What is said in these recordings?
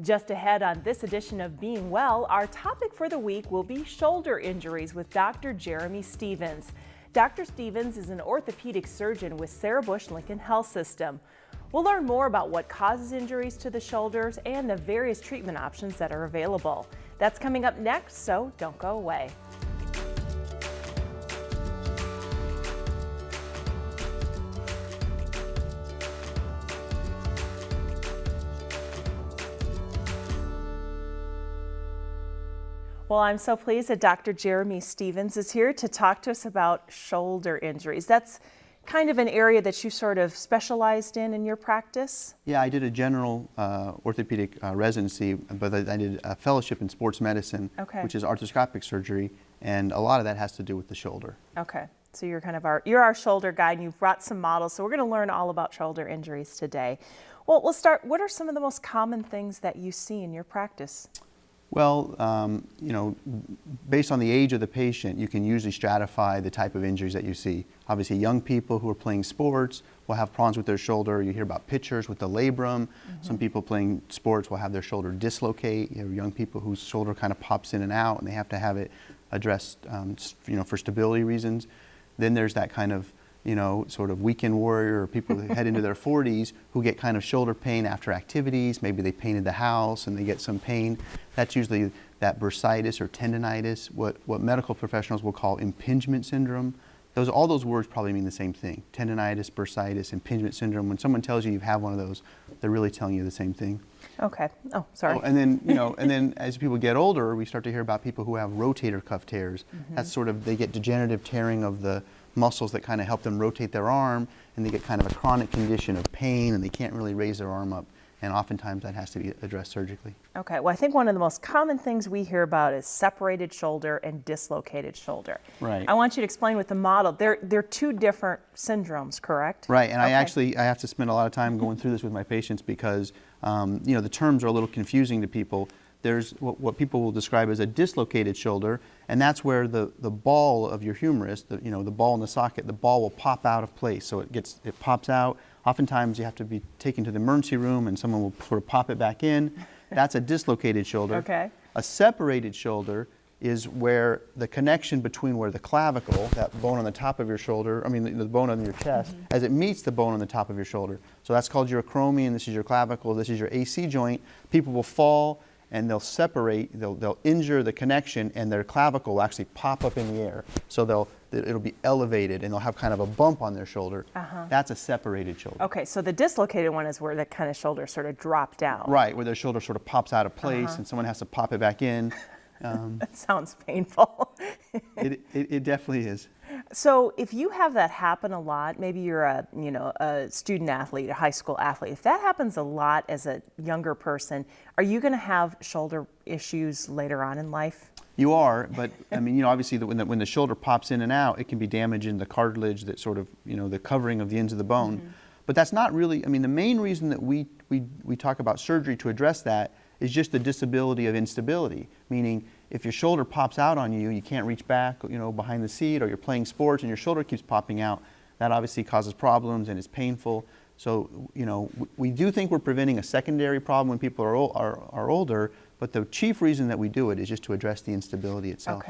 Just ahead on this edition of Being Well, our topic for the week will be shoulder injuries with Dr. Jeremy Stevens. Dr. Stevens is an orthopedic surgeon with Sarah Bush Lincoln Health System. We'll learn more about what causes injuries to the shoulders and the various treatment options that are available. That's coming up next, so don't go away. Well, I'm so pleased that Dr. Jeremy Stevens is here to talk to us about shoulder injuries. That's kind of an area that you sort of specialized in your practice? Yeah, I did a general orthopedic residency, but I did a fellowship in sports medicine, which is arthroscopic surgery, and a lot of that has to do with the shoulder. Okay, so you're kind of our shoulder guy, and you've brought some models, so we're going to learn all about shoulder injuries today. Well, we'll start. What are some of the most common things that you see in your practice? Well, you know, based on the age of the patient, you can usually stratify the type of injuries that you see. Obviously, young people who are playing sports will have problems with their shoulder. You hear about pitchers with the labrum. Some people playing sports will have their shoulder dislocate. You have young people whose shoulder kind of pops in and out, and they have to have it addressed, you know, for stability reasons. Then there's that kind of, you know, sort of weekend warrior, or people who head into their 40s who get kind of shoulder pain after activities. Maybe they painted the house and they get some pain. That's usually that bursitis or tendinitis, what medical professionals will call impingement syndrome. All those words probably mean the same thing. Tendinitis, bursitis, impingement syndrome. When someone tells you you have one of those, they're really telling you the same thing. Okay. Oh, sorry. Oh, and then, you know, and then as people get older, we start to hear about people who have rotator cuff tears. That's sort of, they get degenerative tearing of the muscles that kind of help them rotate their arm, and they get kind of a chronic condition of pain, and they can't really raise their arm up. And oftentimes that has to be addressed surgically. Okay, well, I think one of the most common things we hear about is separated shoulder and dislocated shoulder. Right. I want you to explain with the model. They're two different syndromes, correct? Right, and I have to spend a lot of time going through this with my patients because you know, the terms are a little confusing to people. There's what people will describe as a dislocated shoulder, and that's where the ball of your humerus, you know, the ball in the socket, the ball will pop out of place. So it pops out. Oftentimes you have to be taken to the emergency room and someone will sort of pop it back in. That's a dislocated shoulder. Okay. A separated shoulder is where the connection between where the clavicle, that bone on the top of your shoulder, I mean the bone on your chest, as it meets the bone on the top of your shoulder. So that's called your acromion, this is your clavicle, this is your AC joint. People will fall and they'll separate, they'll injure the connection, and their clavicle will actually pop up in the air. So it'll be elevated and they'll have kind of a bump on their shoulder. That's a separated shoulder. Okay, so the dislocated one is where the kind of shoulder sort of drop down. Right, where their shoulder sort of pops out of place and someone has to pop it back in. That sounds painful. It definitely is. So if you have that happen a lot, maybe you're a student athlete, a high school athlete, if that happens a lot as a younger person, are you going to have shoulder issues later on in life? You are, but I mean, you know, obviously when the shoulder pops in and out, it can be damaging the cartilage, that sort of, you know, the covering of the ends of the bone. But that's not really, I mean, the main reason that we talk about surgery to address that is just the disability of instability, meaning if your shoulder pops out on you, you can't reach back, you know, behind the seat, or you're playing sports and your shoulder keeps popping out, that obviously causes problems and is painful. So, you know, we do think we're preventing a secondary problem when people are older, but the chief reason that we do it is just to address the instability itself.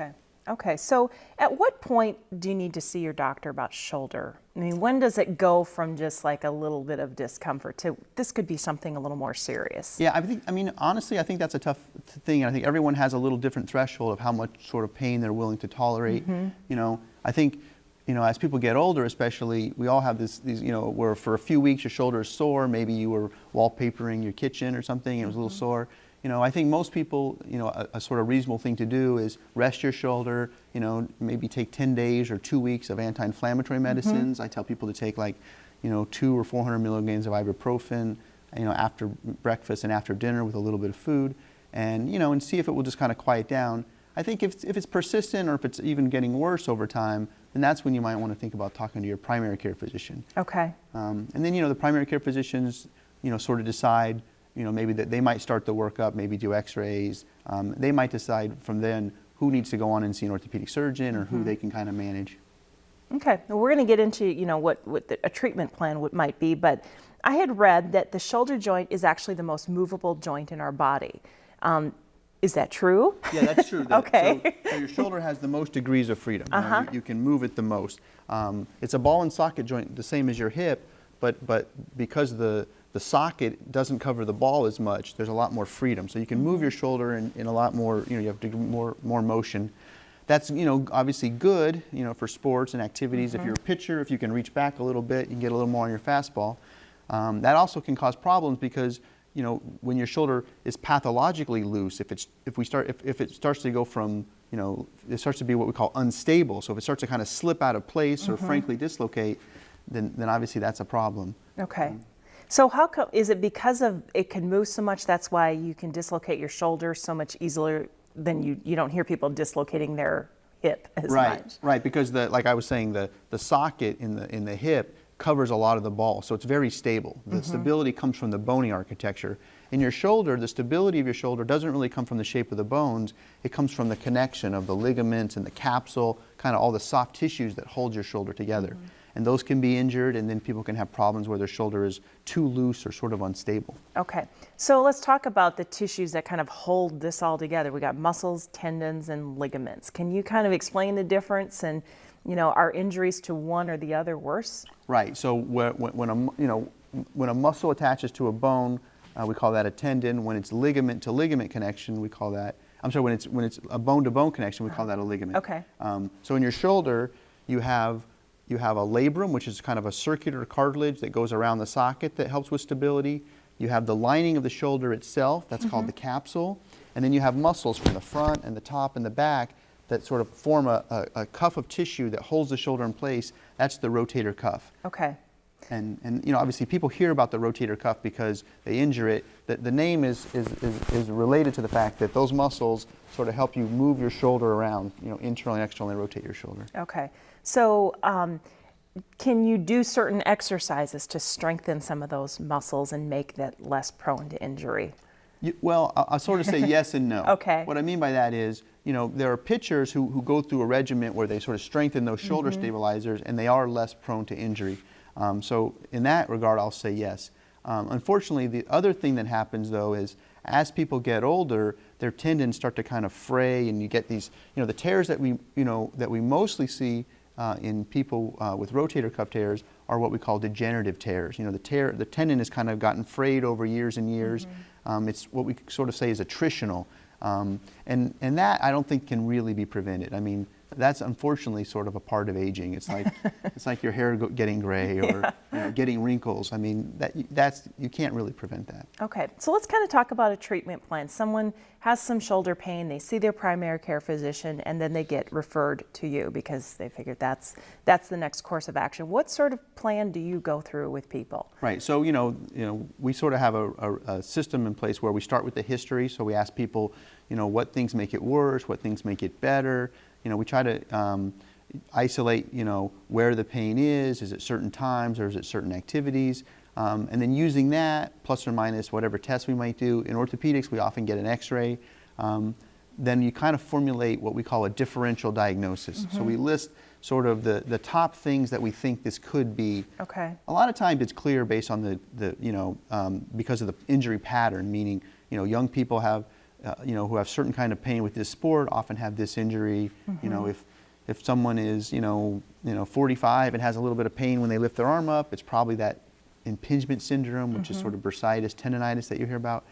Okay, so at what point do you need to see your doctor about shoulder? I mean, when does it go from just like a little bit of discomfort to this could be something a little more serious? Yeah, I mean, honestly, I think that's a tough thing. I think everyone has a little different threshold of how much sort of pain they're willing to tolerate. You know, I think, you know, as people get older especially, we all have these, you know, where for a few weeks your shoulder is sore, maybe you were wallpapering your kitchen or something and it was a little sore. You know, I think most people, you know, a sort of reasonable thing to do is rest your shoulder, you know, maybe take 10 days or 2 weeks of anti-inflammatory medicines. I tell people to take like, you know, 200 or 400 milligrams of ibuprofen, you know, after breakfast and after dinner with a little bit of food, and, you know, and see if it will just kind of quiet down. I think if it's persistent or if it's even getting worse over time, then that's when you might want to think about talking to your primary care physician. Okay. And then, you know, the primary care physicians, you know, sort of decide, you know, maybe that they might start the workup, maybe do x-rays. They might decide from then who needs to go on and see an orthopedic surgeon or who they can kind of manage. Okay, well, we're going to get into, what a treatment plan might be, but I had read that the shoulder joint is actually the most movable joint in our body. Is that true? Yeah, that's true. Okay. So your shoulder has the most degrees of freedom. You can move it the most. It's a ball and socket joint, the same as your hip, but because the socket doesn't cover the ball as much, there's a lot more freedom. So you can move your shoulder in a lot more, you have to do more motion. That's, obviously good, for sports and activities. If you're a pitcher, if you can reach back a little bit, you can get a little more on your fastball. That also can cause problems because, when your shoulder is pathologically loose, if it starts to go from, it starts to be what we call unstable. So if it starts to kind of slip out of place or frankly dislocate, then obviously that's a problem. Okay. So how come, is it because of it can move so much, that's why you can dislocate your shoulder so much easier than you don't hear people dislocating their hip as much? Right, because like I was saying, the socket in the hip covers a lot of the ball, so it's very stable. The stability comes from the bony architecture. In your shoulder, the stability of your shoulder doesn't really come from the shape of the bones, it comes from the connection of the ligaments and the capsule, kind of all the soft tissues that hold your shoulder together. And those can be injured, and then people can have problems where their shoulder is too loose or sort of unstable. Okay, so let's talk about the tissues that kind of hold this all together. We got muscles, tendons, and ligaments. Can you kind of explain the difference, and are injuries to one or the other worse? Right. So when a muscle attaches to a bone, we call that a tendon. When it's ligament to ligament connection, we call that. When it's a bone to bone connection, we call that a ligament. Okay. So in your shoulder, you have a labrum, which is kind of a circular cartilage that goes around the socket that helps with stability. You have the lining of the shoulder itself, that's called the capsule. And then you have muscles from the front and the top and the back that sort of form a cuff of tissue that holds the shoulder in place. That's the rotator cuff. Okay. And obviously people hear about the rotator cuff because they injure it. The name is related to the fact that those muscles sort of help you move your shoulder around, internally and externally rotate your shoulder. Okay. So can you do certain exercises to strengthen some of those muscles and make that less prone to injury? Well, I'll sort of say yes and no. Okay. What I mean by that is, there are pitchers who go through a regimen where they sort of strengthen those shoulder stabilizers and they are less prone to injury. So in that regard, I'll say yes. Unfortunately, the other thing that happens though is as people get older, their tendons start to kind of fray, and you get these, the tears that we mostly see in people with rotator cuff tears are what we call degenerative tears. The tendon has kind of gotten frayed over years and years. It's what we sort of say is attritional. And that I don't think can really be prevented. I mean, that's unfortunately sort of a part of aging. It's like your hair getting gray or getting wrinkles. I mean, you can't really prevent that. Okay, so let's kind of talk about a treatment plan. Someone has some shoulder pain, they see their primary care physician, and then they get referred to you because they figured that's the next course of action. What sort of plan do you go through with people? Right. So we sort of have a system in place where we start with the history. So we ask people, what things make it worse, what things make it better. We try to isolate, where the pain is it certain times or is it certain activities? And then using that, plus or minus whatever tests we might do. In orthopedics, we often get an x-ray. Then you kind of formulate what we call a differential diagnosis. So we list sort of the top things that we think this could be. Okay. A lot of times it's clear based on because of the injury pattern, meaning, young people have who have certain kind of pain with this sport often have this injury. If someone is 45 and has a little bit of pain when they lift their arm up, it's probably that impingement syndrome, which is sort of bursitis, tendonitis that you hear about.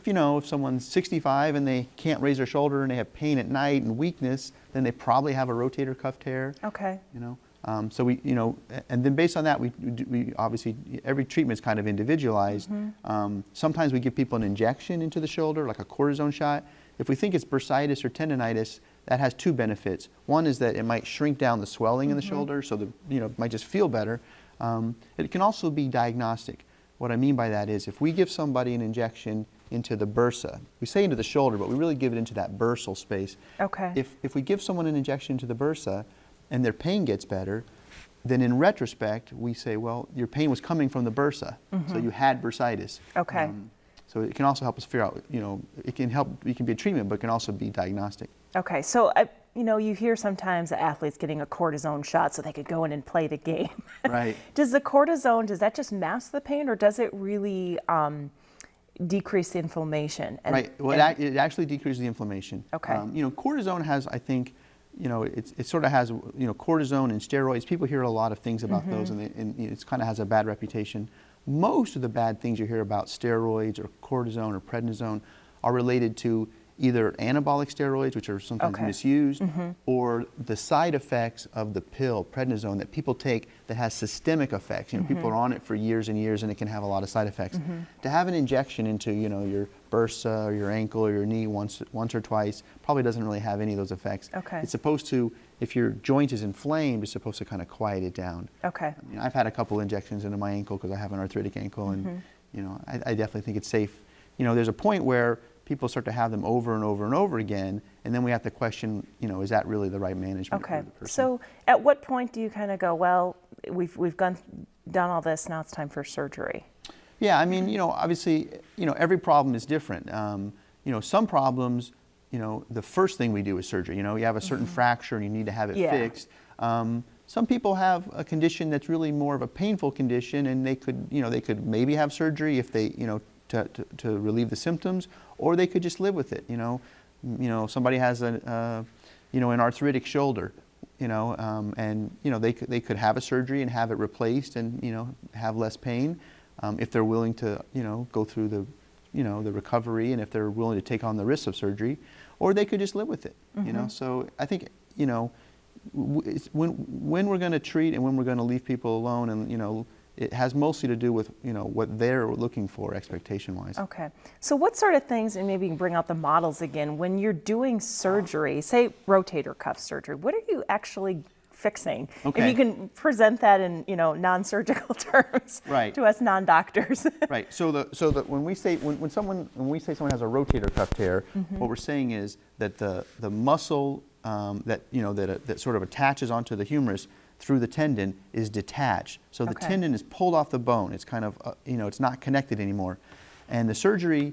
If someone's 65 and they can't raise their shoulder and they have pain at night and weakness, then they probably have a rotator cuff tear. Okay. So we, and then based on that, we obviously, every treatment is kind of individualized. Sometimes we give people an injection into the shoulder, like a cortisone shot. If we think it's bursitis or tendonitis, that has two benefits. One is that it might shrink down the swelling in the shoulder, so it might just feel better. It can also be diagnostic. What I mean by that is if we give somebody an injection into the bursa, we say into the shoulder, but we really give it into that bursal space. Okay. If we give someone an injection into the bursa, and their pain gets better, then in retrospect, we say, well, your pain was coming from the bursa, so you had bursitis. Okay. So it can also help us figure out, it can be a treatment, but it can also be diagnostic. Okay, so you know, you hear sometimes the athletes getting a cortisone shot so they could go in and play the game. Right. Does the cortisone, does that just mask the pain, or does it really decrease the inflammation? Right. Well, it actually decreases the inflammation. Okay. You know, cortisone has, I think, you know, it sort of has, you know, cortisone and steroids. People hear a lot of things about those, and it kind of has a bad reputation. Most of the bad things you hear about steroids or cortisone or prednisone are related to either anabolic steroids, which are sometimes misused, or the side effects of the pill, prednisone, that people take that has systemic effects. You know, people are on it for years and years, and it can have a lot of side effects. To have an injection into, you know, your bursa or your ankle or your knee once or twice probably doesn't really have any of those effects. Okay. It's supposed to, if your joint is inflamed, it's supposed to kind of quiet it down. Okay. You know, I've had a couple injections into my ankle because I have an arthritic ankle, and you know, I definitely think it's safe. You know, there's a point where people start to have them over and over and over again, and then we have to question, you know, is that really the right management for the person? So at what point do you kind of go, well, we've done all this, now it's time for surgery? Yeah, I mean, you know, obviously, you know, every problem is different. You know, some problems, you know, the first thing we do is surgery. You know, you have a certain fracture and you need to have it fixed. Some people have a condition that's really more of a painful condition, and they could, you know, they could maybe have surgery if they, you know, to relieve the symptoms, or they could just live with it. You know, somebody has you know, an arthritic shoulder, you know, and you know, they could have a surgery and have it replaced, and you know, have less pain, if they're willing to, you know, go through the, you know, the recovery, and if they're willing to take on the risks of surgery, or they could just live with it. You know, so I think, you know, when we're going to treat and when we're going to leave people alone, and you know, it has mostly to do with, you know, what they're looking for expectation-wise. Okay. So what sort of things, and maybe you can bring out the models again, when you're doing surgery, say rotator cuff surgery, what are you actually fixing? Okay. If you can present that in, you know, non-surgical terms to us non-doctors. Right. So when we say someone has a rotator cuff tear, what we're saying is that the muscle that, you know, that sort of attaches onto the humerus through the tendon is detached. So the tendon is pulled off the bone. It's kind of, you know, it's not connected anymore. And the surgery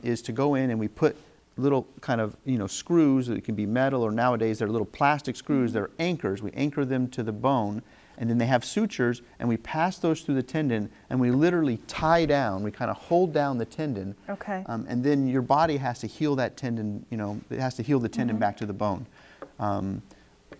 is to go in and we put little kind of, you know, screws. It can be metal, or nowadays they're little plastic screws. They're anchors. We anchor them to the bone, and then they have sutures, and we pass those through the tendon, and we literally tie down. We kind of hold down the tendon. Okay. And then your body has to heal that tendon. You know, it has to heal the tendon back to the bone.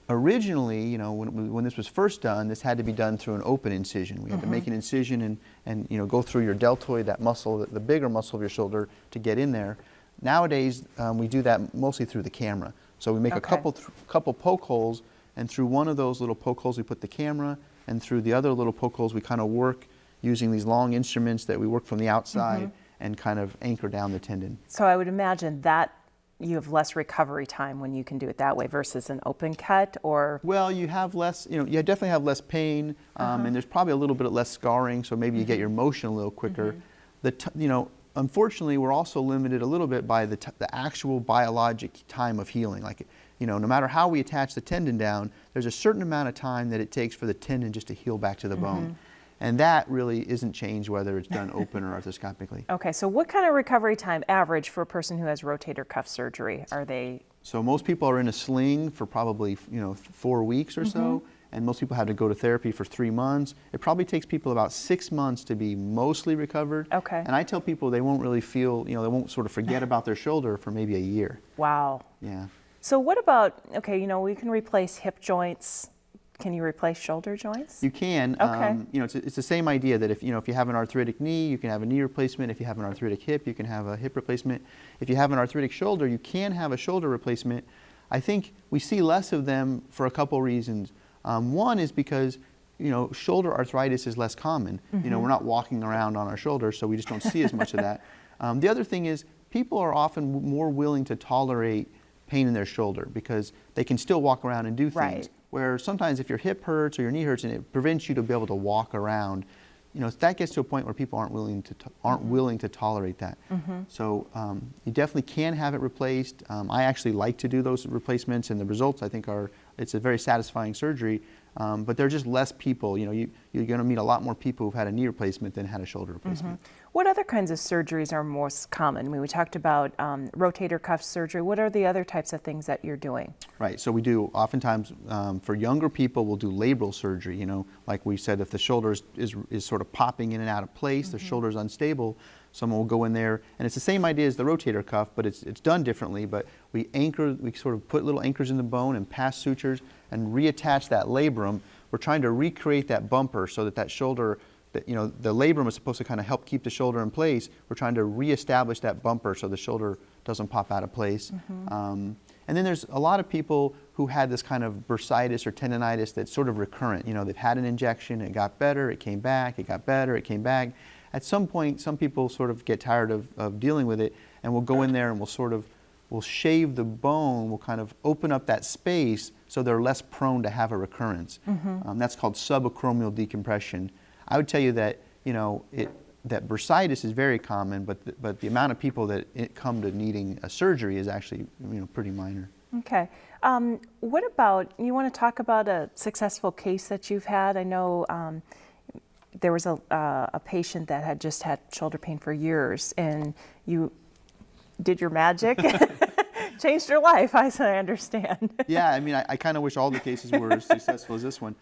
Originally, you know, when this was first done, this had to be done through an open incision. We had to make an incision and you know, go through your deltoid, that muscle, the bigger muscle of your shoulder, to get in there. Nowadays, we do that mostly through the camera. So we make a couple poke holes, and through one of those little poke holes we put the camera, and through the other little poke holes we kind of work using these long instruments that we work from the outside and kind of anchor down the tendon. So I would imagine that you have less recovery time when you can do it that way versus an open cut, or? Well, you have less, you know, you definitely have less pain, and there's probably a little bit less scarring, so maybe you get your motion a little quicker. You know, unfortunately, we're also limited a little bit by the actual biologic time of healing. Like, you know, no matter how we attach the tendon down, there's a certain amount of time that it takes for the tendon just to heal back to the bone. And that really isn't changed whether it's done open or arthroscopically. Okay, so what kind of recovery time average for a person who has rotator cuff surgery? Are they? So most people are in a sling for probably, you know, 4 weeks or so, and most people have to go to therapy for 3 months. It probably takes people about 6 months to be mostly recovered. Okay. And I tell people they won't really feel, you know, they won't sort of forget about their shoulder for maybe a year. Wow. Yeah. So what about, okay, you know, we can replace hip joints. Can you replace shoulder joints? You can. Okay. You know, it's the same idea that if, you know, if you have an arthritic knee, you can have a knee replacement. If you have an arthritic hip, you can have a hip replacement. If you have an arthritic shoulder, you can have a shoulder replacement. I think we see less of them for a couple reasons. One is because, you know, shoulder arthritis is less common. You know, we're not walking around on our shoulders, so we just don't see as much of that. The other thing is people are often more willing to tolerate pain in their shoulder because they can still walk around and do things. Right. Where sometimes if your hip hurts or your knee hurts and it prevents you to be able to walk around, you know, that gets to a point where people aren't willing to tolerate that. So you definitely can have it replaced. I actually like to do those replacements, and the results I think it's a very satisfying surgery. But there are just less people. You know, you're going to meet a lot more people who've had a knee replacement than had a shoulder replacement. What other kinds of surgeries are most common? I mean, we talked about rotator cuff surgery. What are the other types of things that you're doing? Right, so we do oftentimes, for younger people, we'll do labral surgery, you know, like we said, if the shoulder is sort of popping in and out of place, the shoulder's unstable, someone will go in there, and it's the same idea as the rotator cuff, but it's done differently, but we sort of put little anchors in the bone and pass sutures and reattach that labrum. We're trying to recreate that bumper so that shoulder, you know, the labrum is supposed to kind of help keep the shoulder in place. We're trying to reestablish that bumper so the shoulder doesn't pop out of place. And then there's a lot of people who had this kind of bursitis or tendonitis that's sort of recurrent. You know, they've had an injection, it got better, it came back, it got better, it came back. At some point, some people sort of get tired of dealing with it, and we'll go in there and we'll shave the bone, we'll kind of open up that space so they're less prone to have a recurrence. That's called subacromial decompression. I would tell you that, you know, that bursitis is very common, but the amount of people that come to needing a surgery is actually, you know, pretty minor. Okay. What about, you want to talk about a successful case that you've had? I know there was a patient that had just had shoulder pain for years, and you did your magic, changed your life, as I understand. Yeah, I mean, I kind of wish all the cases were as successful as this one.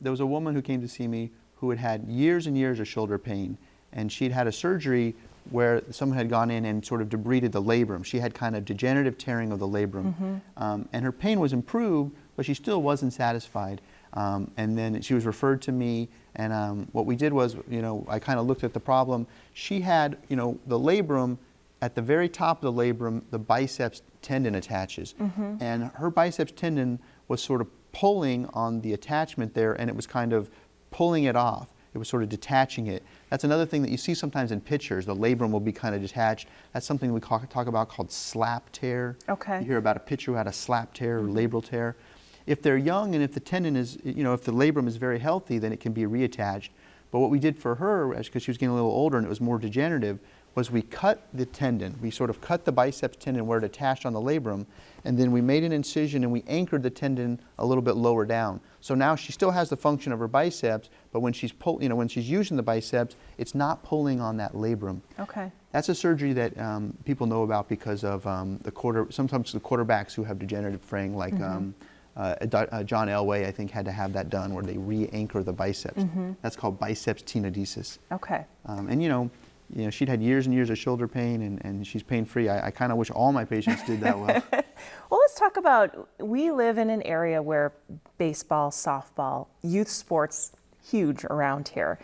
There was a woman who came to see me who had years and years of shoulder pain, and she'd had a surgery where someone had gone in and sort of debrided the labrum. She had kind of degenerative tearing of the labrum, and her pain was improved, but she still wasn't satisfied. And then she was referred to me, and what we did was, you know, I kind of looked at the problem. She had, you know, the labrum, at the very top of the labrum, the biceps tendon attaches, and her biceps tendon was sort of pulling on the attachment there, and it was kind of pulling it off. It was sort of detaching it. That's another thing that you see sometimes in pictures. The labrum will be kind of detached. That's something we talk about called slap tear. Okay. You hear about a picture who had a slap tear or labral tear. If they're young and if the tendon is, you know, if the labrum is very healthy, then it can be reattached. But what we did for her, because she was getting a little older and it was more degenerative, was we cut the tendon. We sort of cut the biceps tendon where it attached on the labrum, and then we made an incision and we anchored the tendon a little bit lower down. So now she still has the function of her biceps, but when she's when she's using the biceps, it's not pulling on that labrum. Okay. That's a surgery that people know about because of sometimes the quarterbacks who have degenerative fraying, like John Elway, I think, had to have that done where they re-anchor the biceps. That's called biceps tenodesis. Okay. And you know, she'd had years and years of shoulder pain, and she's pain-free. I kind of wish all my patients did that well. Well, let's talk about, we live in an area where baseball, softball, youth sports, huge around here.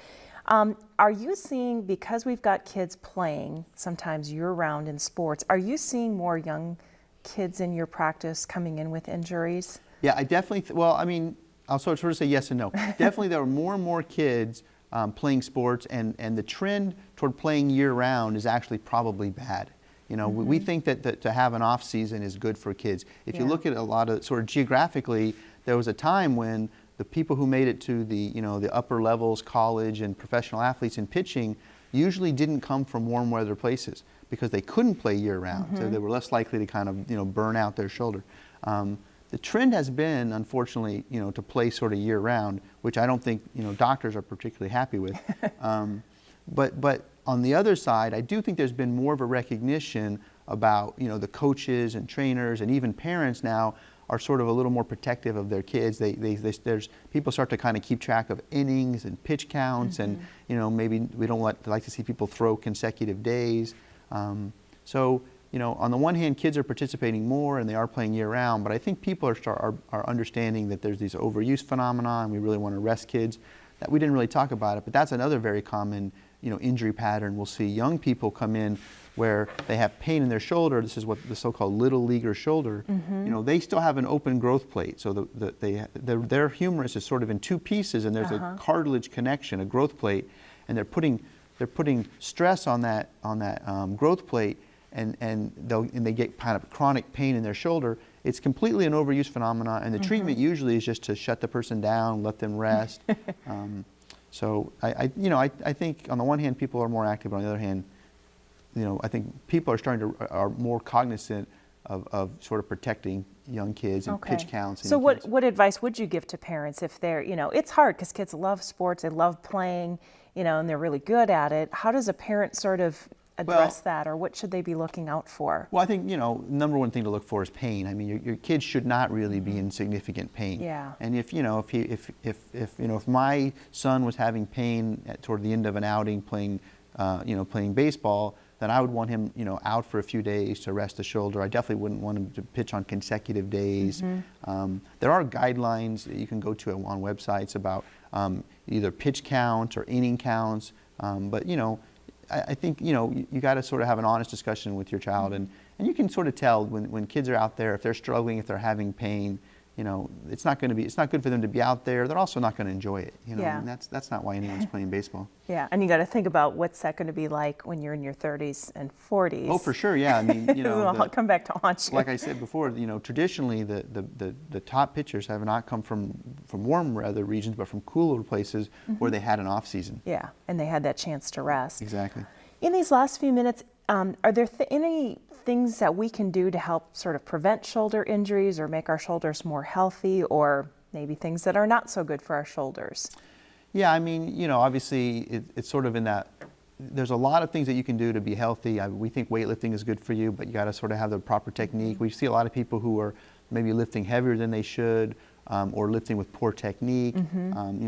Are you seeing, because we've got kids playing sometimes year-round in sports, are you seeing more young kids in your practice coming in with injuries? Yeah, I definitely, well, I mean, I'll sort of say yes and no. Definitely there are more and more kids playing sports, and the trend toward playing year-round is actually probably bad. You know, we think that to have an off season is good for kids. If you look at a lot of, sort of geographically, there was a time when the people who made it to the, the upper levels, college and professional athletes in pitching, usually didn't come from warm weather places because they couldn't play year-round. So they were less likely to kind of, burn out their shoulder. The trend has been, unfortunately, to play sort of year-round, which I don't think, doctors are particularly happy with. But on the other side, I do think there's been more of a recognition about, the coaches and trainers and even parents now are sort of a little more protective of their kids. There's people start to kind of keep track of innings and pitch counts, and maybe we don't like to see people throw consecutive days. So on the one hand, kids are participating more and they are playing year-round, but I think people are understanding that there's these overuse phenomena, and we really want to rest kids. That we didn't really talk about it, but that's another very common injury pattern. We'll see young people come in where they have pain in their shoulder. This is what the so-called little leaguer shoulder. They still have an open growth plate, so their humerus is sort of in two pieces, and there's a cartilage connection, a growth plate, and they're putting stress on that growth plate, and they get kind of chronic pain in their shoulder. It's completely an overuse phenomenon, and the treatment usually is just to shut the person down, let them rest. So I think on the one hand people are more active, but on the other hand, I think people are more cognizant of sort of protecting young kids and pitch counts. So what advice would you give to parents if they're, it's hard because kids love sports, they love playing, and they're really good at it. How does a parent sort of address that, or what should they be looking out for? Well, I think, number one thing to look for is pain. I mean, your kids should not really be in significant pain. Yeah. And if my son was having pain toward the end of an outing playing baseball, then I would want him, out for a few days to rest the shoulder. I definitely wouldn't want him to pitch on consecutive days. There are guidelines that you can go to on websites about either pitch count or inning counts, but I think you got to sort of have an honest discussion with your child, and you can sort of tell when kids are out there, if they're struggling, if they're having pain, it's not good for them to be out there. They're also not going to enjoy it, Yeah. and that's not why anyone's playing baseball. Yeah, and you got to think about what's that going to be like when you're in your 30s and 40s. Oh, for sure, yeah. I mean, I'll come back to haunt you. Like I said before, traditionally the top pitchers have not come from warm weather regions, but from cooler places where they had an off season. Yeah, and they had that chance to rest. Exactly. In these last few minutes, are there any things that we can do to help sort of prevent shoulder injuries or make our shoulders more healthy, or maybe things that are not so good for our shoulders? Yeah, I mean, obviously it's sort of in that, there's a lot of things that you can do to be healthy. We think weightlifting is good for you, but you got to sort of have the proper technique. We see a lot of people who are maybe lifting heavier than they should, or lifting with poor technique,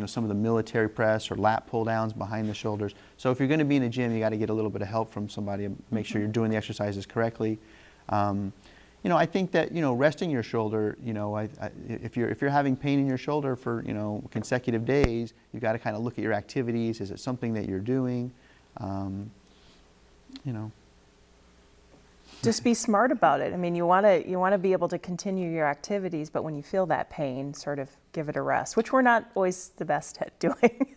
some of the military press or lat pull downs behind the shoulders. So if you're going to be in a gym, you got to get a little bit of help from somebody and make sure you're doing the exercises correctly. I think that, resting your shoulder, if you're having pain in your shoulder for, consecutive days, you've got to kind of look at your activities. Is it something that you're doing? Just be smart about it. I mean, you want to be able to continue your activities, but when you feel that pain, sort of give it a rest, which we're not always the best at doing.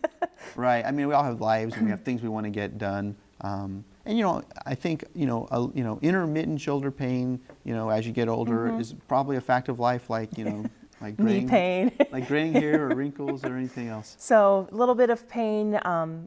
Right. I mean, we all have lives and we have things we want to get done. I think intermittent shoulder pain, as you get older, is probably a fact of life, like like knee pain, like graying hair or wrinkles or anything else. So a little bit of pain.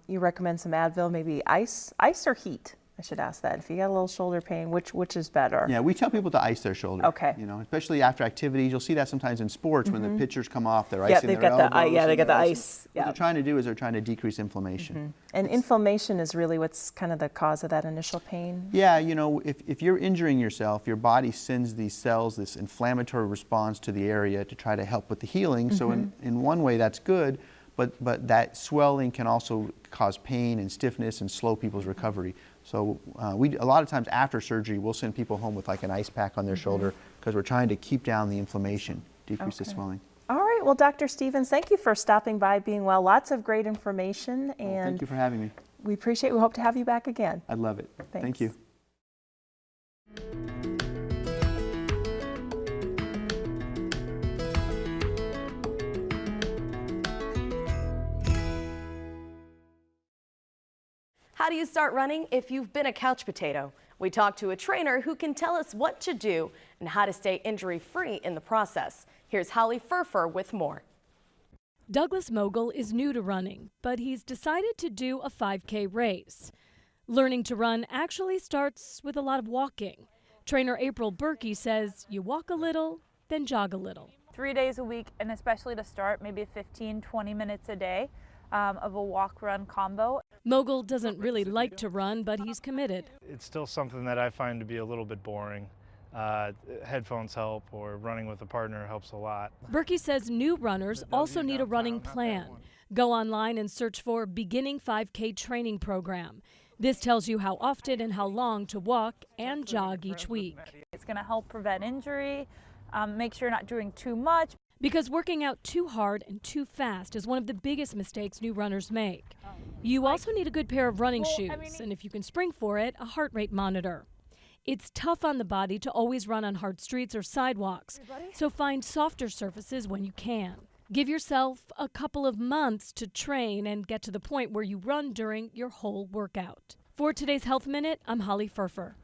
You recommend some Advil, maybe ice or heat. I should ask that. If you got a little shoulder pain, which is better? Yeah, we tell people to ice their shoulder. Okay. Especially after activities. You'll see that sometimes in sports when the pitchers come off, they're icing they've their got elbows. they got the ice. What they're trying to do is they're trying to decrease inflammation. And inflammation is really what's kind of the cause of that initial pain? Yeah, if you're injuring yourself, your body sends these cells, this inflammatory response to the area to try to help with the healing. So in one way that's good, but that swelling can also cause pain and stiffness and slow people's recovery. So a lot of times after surgery, we'll send people home with like an ice pack on their shoulder because we're trying to keep down the inflammation, decrease the swelling. All right. Well, Dr. Stevens, thank you for stopping by, being well. Lots of great information. And thank you for having me. We appreciate it. We hope to have you back again. I'd love it. Thanks. Thank you. How do you start running if you've been a couch potato? We talked to a trainer who can tell us what to do and how to stay injury-free in the process. Here's Holly Furfer with more. Douglas Mogul is new to running, but he's decided to do a 5K race. Learning to run actually starts with a lot of walking. Trainer April Berkey says you walk a little, then jog a little. 3 days a week, and especially to start, maybe 15, 20 minutes a day of a walk-run combo. Mogul doesn't really like to run, but he's committed. It's still something that I find to be a little bit boring. Headphones help, or running with a partner helps a lot. Berkey says new runners also need a running plan. Go online and search for Beginning 5K Training Program. This tells you how often and how long to walk and jog each week. It's going to help prevent injury, make sure you're not doing too much. Because working out too hard and too fast is one of the biggest mistakes new runners make. You also need a good pair of running shoes, and if you can spring for it, a heart rate monitor. It's tough on the body to always run on hard streets or sidewalks, so find softer surfaces when you can. Give yourself a couple of months to train and get to the point where you run during your whole workout. For today's Health Minute, I'm Holly Furfer.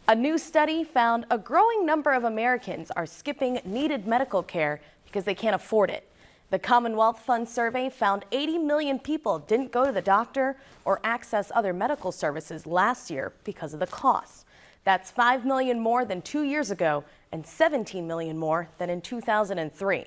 A new study found a growing number of Americans are skipping needed medical care because they can't afford it. The Commonwealth Fund survey found 80 million people didn't go to the doctor or access other medical services last year because of the cost. That's 5 million more than 2 years ago and 17 million more than in 2003.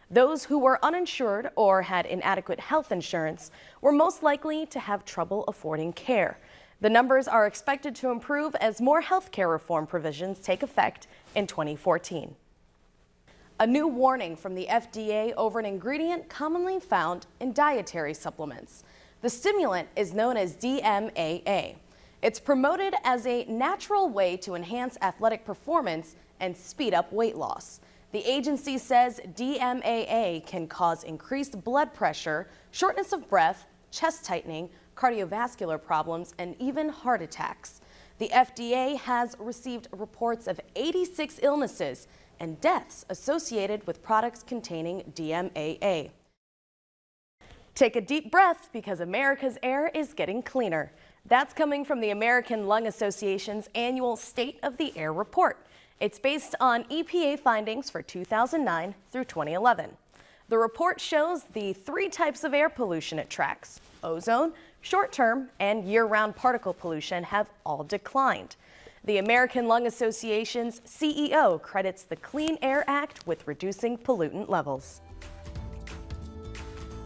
Those who were uninsured or had inadequate health insurance were most likely to have trouble affording care. The numbers are expected to improve as more health care reform provisions take effect in 2014. A new warning from the FDA over an ingredient commonly found in dietary supplements. The stimulant is known as DMAA. It's promoted as a natural way to enhance athletic performance and speed up weight loss. The agency says DMAA can cause increased blood pressure, shortness of breath, chest tightening, cardiovascular problems, and even heart attacks. The FDA has received reports of 86 illnesses and deaths associated with products containing DMAA. Take a deep breath because America's air is getting cleaner. That's coming from the American Lung Association's annual State of the Air report. It's based on EPA findings for 2009 through 2011. The report shows the 3 types of air pollution it tracks. Ozone, short-term, and year-round particle pollution have all declined. The American Lung Association's CEO credits the Clean Air Act with reducing pollutant levels.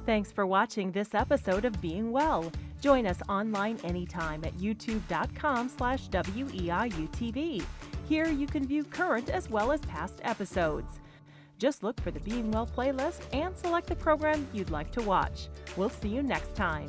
Thanks for watching this episode of Being Well. Join us online anytime at youtube.com/WEIUTV. Here you can view current as well as past episodes. Just look for the Being Well playlist and select the program you'd like to watch. We'll see you next time.